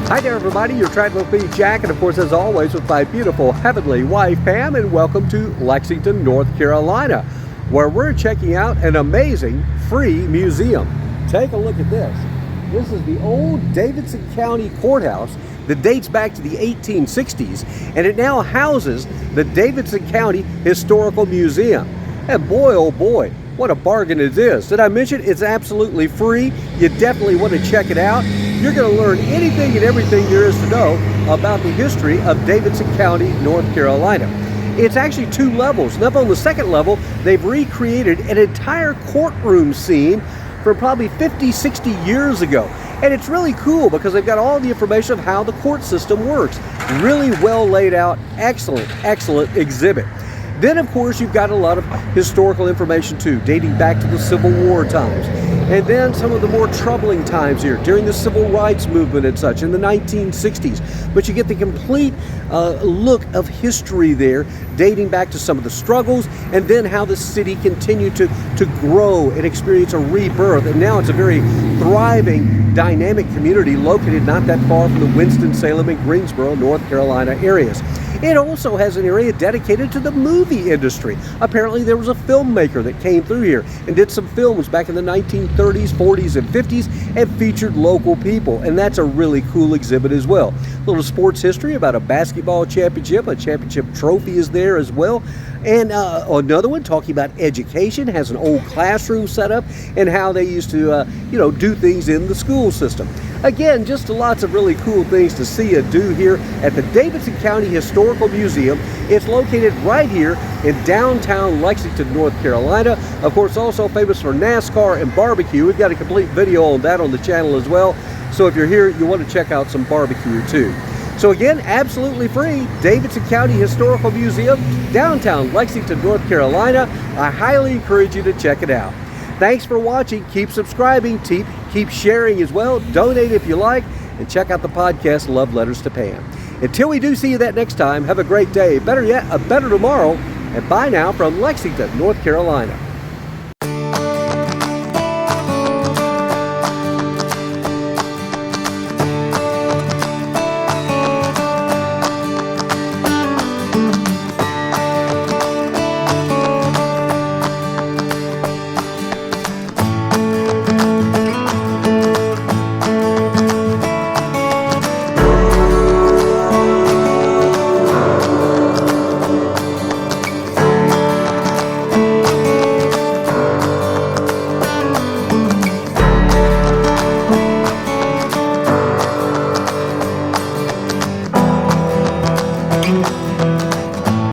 Hi there, everybody. You're traveling with me, Jack, and of course, as always, with my beautiful heavenly wife, Pam, and welcome to Lexington, North Carolina, where we're checking out an amazing free museum. Take a look at this. This is the old Davidson County courthouse that dates back to the 1860s, and it now houses the Davidson County Historical Museum. And boy, oh boy, what a bargain it is. Did I mention it's absolutely free? You definitely want to check it out. You're going to learn anything and everything there is to know about the history of Davidson County, North Carolina. It's actually two levels. Up on the second level, they've recreated an entire courtroom scene from probably 50, 60 years ago. And it's really cool because they've got all the information of how the court system works. Really well laid out, excellent exhibit. Then, of course, you've got a lot of historical information, too, dating back to the Civil War times. And then some of the more troubling times here during the Civil Rights Movement and such in the 1960s. But you get the complete look of history there, dating back to some of the struggles and then how the city continued to grow and experience a rebirth. And now it's a very thriving, dynamic community located not that far from the Winston-Salem and Greensboro, North Carolina areas. It also has an area dedicated to the movie industry. Apparently there was a filmmaker that came through here and did some films back in the 1930s, 40s, and 50s and featured local people. And that's a really cool exhibit as well. A little sports history about a basketball championship. A championship trophy is there as well. And another one talking about education, has an old classroom set up and how they used to, do things in the school system. Again, just lots of really cool things to see and do here at the Davidson County Historical Museum. It's located right here in downtown Lexington, North Carolina. Of course, also famous for NASCAR and barbecue. We've got a complete video on that on the channel as well. So if you're here, you want to check out some barbecue too. So again, absolutely free, Davidson County Historical Museum, downtown Lexington, North Carolina. I highly encourage you to check it out. Thanks for watching. Keep subscribing. Keep sharing as well. Donate if you like. And check out the podcast, Love Letters to Pam. Until we do see you that next time, have a great day. Better yet, a better tomorrow. And bye now from Lexington, North Carolina.